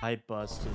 I busted.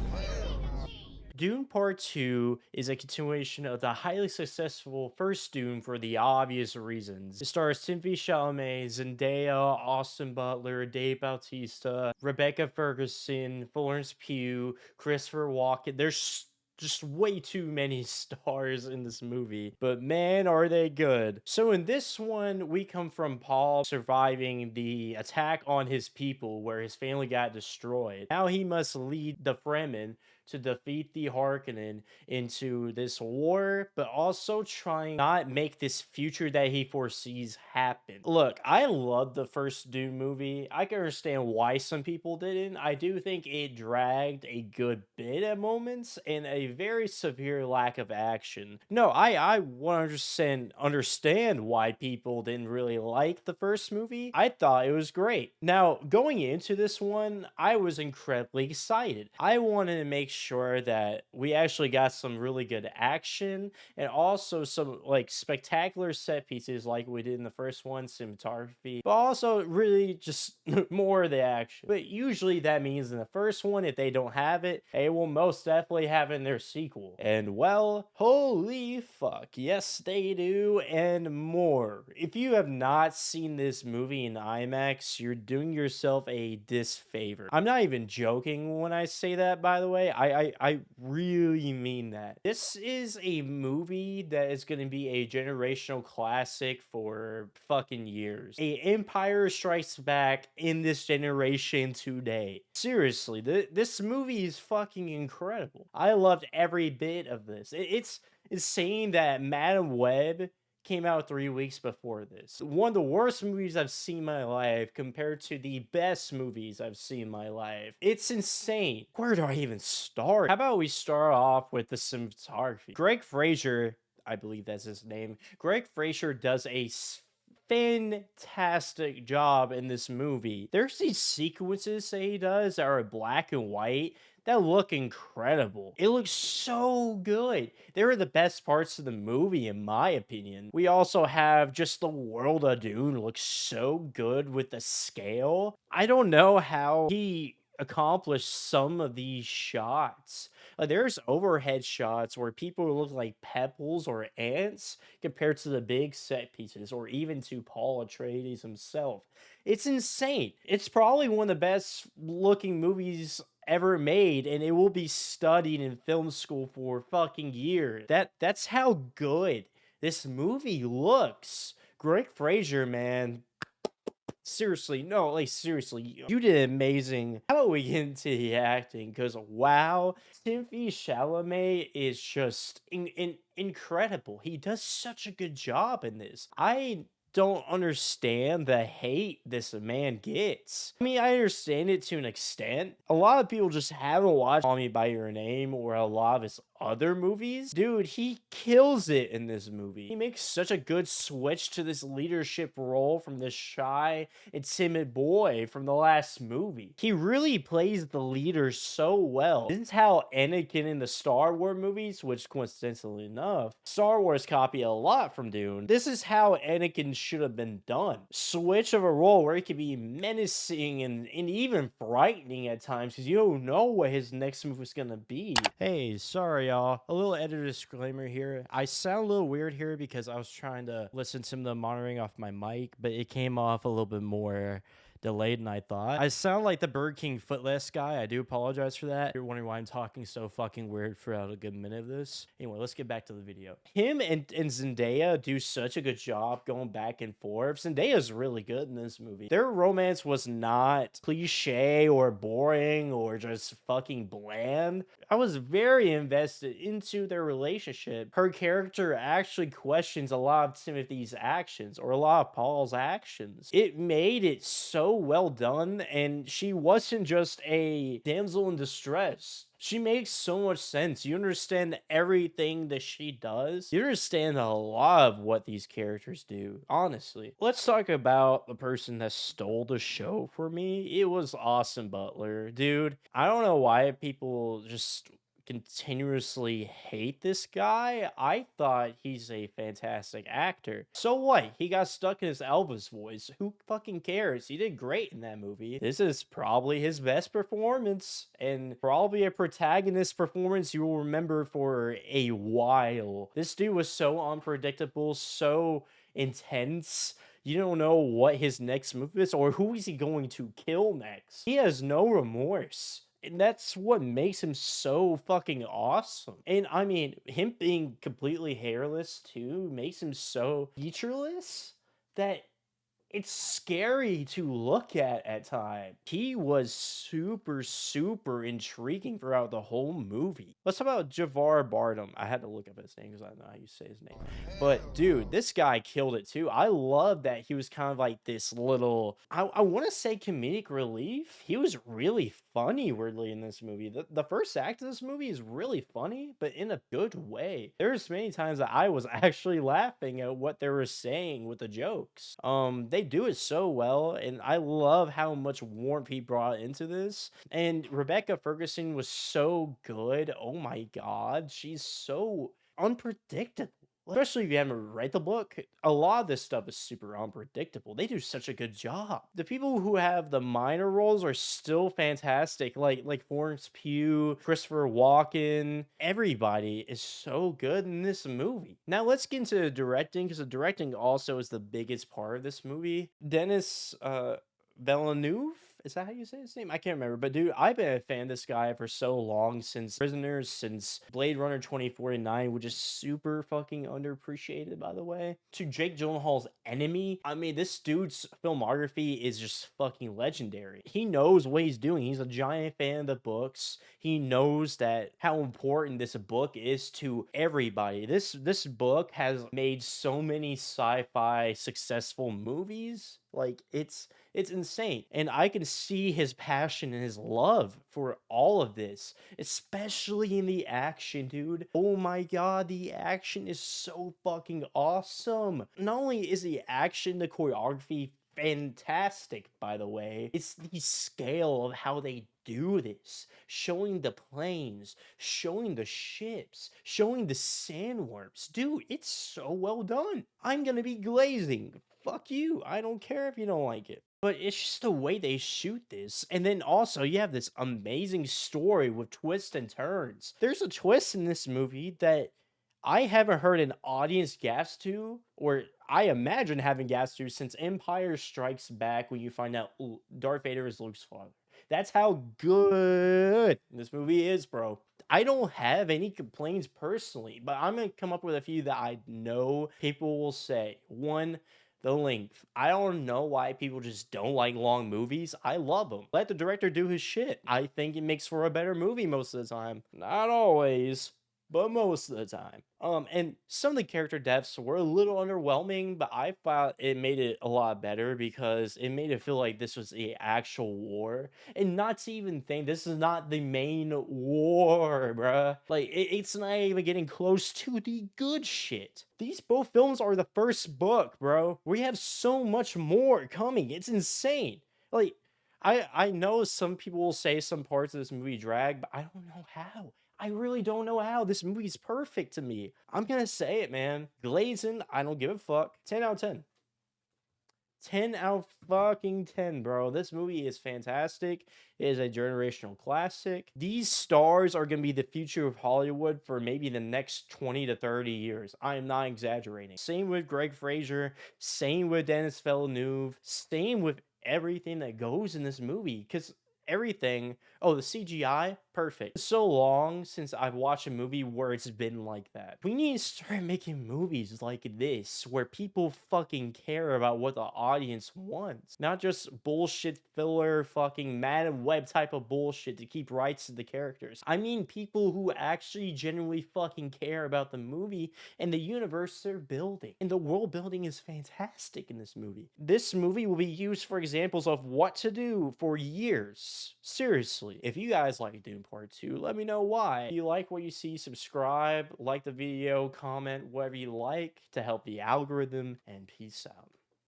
Dune Part 2 is a continuation of the highly successful first Dune for the obvious reasons. It stars Timothy Chalamet, Zendaya, Austin Butler, Dave Bautista, Rebecca Ferguson, Florence Pugh, Christopher Walken. There's just way too many stars in this movie, but man, are they good. So in this one, we come from Paul surviving the attack on his people where his family got destroyed. Now he must lead the Fremen to defeat the Harkonnen into this war, but also trying not make this future that he foresees happen. Look, I love the first Dune movie. I can understand why some people didn't. I do think it dragged a good bit at moments and a very severe lack of action. No, I 100% understand why people didn't really like the first movie. I thought it was great. Now, going into this one, I was incredibly excited. I wanted to make sure that we actually got some really good action and also some like spectacular set pieces like we did in the first one, cinematography, but also really just more of the action. But usually that means in the first one, if they don't have it, they will most definitely have it in their sequel. And well, holy fuck, yes, they do, and more. If you have not seen this movie in IMAX, you're doing yourself a disfavor. I'm not even joking when I say that, by the way. I really mean that. This is a movie that is going to be a generational classic for fucking years. A Empire Strikes Back in this generation today. Seriously, this movie is fucking incredible. I loved every bit of this. It's insane that Madam Web came out 3 weeks before this. One of the worst movies I've seen in my life compared to the best movies I've seen in my life. It's insane. Where do I even start? How about we start off with the cinematography? Greg Fraser, I believe that's his name. Greg Fraser does a fantastic job in this movie. There's these sequences that he does that are black and white that look incredible. It looks so good. They were the best parts of the movie, in my opinion. We also have just the world of Dune looks so good with the scale. I don't know how he accomplished some of these shots. Like there's overhead shots where people look like pebbles or ants compared to the big set pieces, or even to Paul Atreides himself. It's insane. It's probably one of the best looking movies ever made, and it will be studied in film school for fucking years. That's how good this movie looks. Greg Fraser, man, seriously, no, like seriously, you did amazing. How about we get into the acting? Because wow, Timothy Chalamet is just incredible. He does such a good job in this. I don't understand the hate this man gets. I mean, I understand it to an extent. A lot of people just haven't watched Call Me by Your Name or a lot of his other movies. Dude, he kills it in this movie. He makes such a good switch to this leadership role from this shy and timid boy from the last movie. He really plays the leader so well. This is how Anakin in the Star Wars movies, which coincidentally enough, Star Wars copy a lot from Dune. This is how Anakin should have been done. Switch of a role where he can be menacing and even frightening at times because you don't know what his next move is gonna be. Hey, sorry y'all. A little editor disclaimer here. I sound a little weird here because I was trying to listen to some of the monitoring off my mic, but it came off a little bit more delayed than I thought. I sound like the Burger King footless guy. I do apologize for that. You're wondering why I'm talking so fucking weird for a good minute of this. Anyway, let's get back to the video. Him and Zendaya do such a good job going back and forth. Zendaya's really good in this movie. Their romance was not cliche or boring or just fucking bland. I was very invested into their relationship. Her character actually questions a lot of Timothy's actions or a lot of Paul's actions. It made it so well done, and she wasn't just a damsel in distress. She makes so much sense. You understand everything that she does. You understand a lot of what these characters do, honestly. Let's talk about the person that stole the show for me. It was Austin Butler. Dude, I don't know why people just continuously hate this guy. I thought he's a fantastic actor. So what? He got stuck in his Elvis voice. Who fucking cares? He did great in that movie. This is probably his best performance, and probably a protagonist performance you will remember for a while. This dude was so unpredictable, so intense. You don't know what his next move is or who is he going to kill next. He has no remorse. And that's what makes him so fucking awesome. And I mean, him being completely hairless too makes him so featureless that it's scary to look at times. He was super, super intriguing throughout the whole movie. Let's talk about Javar Bardem. I had to look up his name because I don't know how you say his name. But dude, this guy killed it too. I love that he was kind of like this little, I want to say comedic relief. He was really funny, weirdly, in this movie. The first act of this movie is really funny, but in a good way. There's many times that I was actually laughing at what they were saying with the jokes. They do it so well, and I love how much warmth he brought into this. And Rebecca Ferguson was so good. Oh my god, she's so unpredictable. Especially if you haven't read the book, a lot of this stuff is super unpredictable. They do such a good job. The people who have the minor roles are still fantastic, like Florence Pugh, Christopher Walken. Everybody is so good in this movie. Now let's get into the directing, because the directing also is the biggest part of this movie. Denis Villeneuve. Is that how you say his name? I can't remember. But dude, I've been a fan of this guy for so long, since Prisoners, since Blade Runner 2049, which is super fucking underappreciated, by the way. To Jake Gyllenhaal's Enemy. I mean, this dude's filmography is just fucking legendary. He knows what he's doing. He's a giant fan of the books. He knows that how important this book is to everybody. This book has made so many sci-fi successful movies. Like, it's insane. And I can see his passion and his love for all of this, especially in the action, dude. Oh my god, the action is so fucking awesome. Not only is the action, the choreography fantastic, by the way, it's the scale of how they do this, showing the planes, showing the ships, showing the sandworms. Dude, it's so well done. I'm gonna be glazing. Fuck you. I don't care if you don't like it. But it's just the way they shoot this. And then also, you have this amazing story with twists and turns. There's a twist in this movie that I haven't heard an audience gasp to, or I imagine having gasped to, since Empire Strikes Back, when you find out Darth Vader is Luke's father. That's how good this movie is, bro. I don't have any complaints personally, but I'm gonna come up with a few that I know people will say. One, the length. I don't know why people just don't like long movies. I love them. Let the director do his shit. I think it makes for a better movie most of the time. Not always, but most of the time. And some of the character deaths were a little underwhelming, but I thought it made it a lot better because it made it feel like this was the actual war. And not to even think this is not the main war, bruh. Like, it's not even getting close to the good shit. These both films are the first book, bro. We have so much more coming. It's insane. Like, I know some people will say some parts of this movie drag, but I don't know how. I really don't know how. This movie's perfect to me. I'm gonna say it, man. Glazing, I don't give a fuck. 10 out of 10. 10 out of fucking 10, bro. This movie is fantastic. It is a generational classic. These stars are going to be the future of Hollywood for maybe the next 20 to 30 years. I am not exaggerating. Same with Greg Fraser. Same with Denis Villeneuve. Same with everything that goes in this movie. Because everything, oh, the CGI, perfect. It's so long since I've watched a movie where it's been like that. We need to start making movies like this where people fucking care about what the audience wants, not just bullshit filler fucking Madam Web type of bullshit to keep rights to the characters. I mean people who actually genuinely fucking care about the movie and the universe they're building. And the world building is fantastic in this movie. This movie will be used for examples of what to do for years. Seriously, if you guys like Dune Part 2, let me know why. If you like what you see, subscribe, like the video, comment, whatever you like to help the algorithm, and peace out.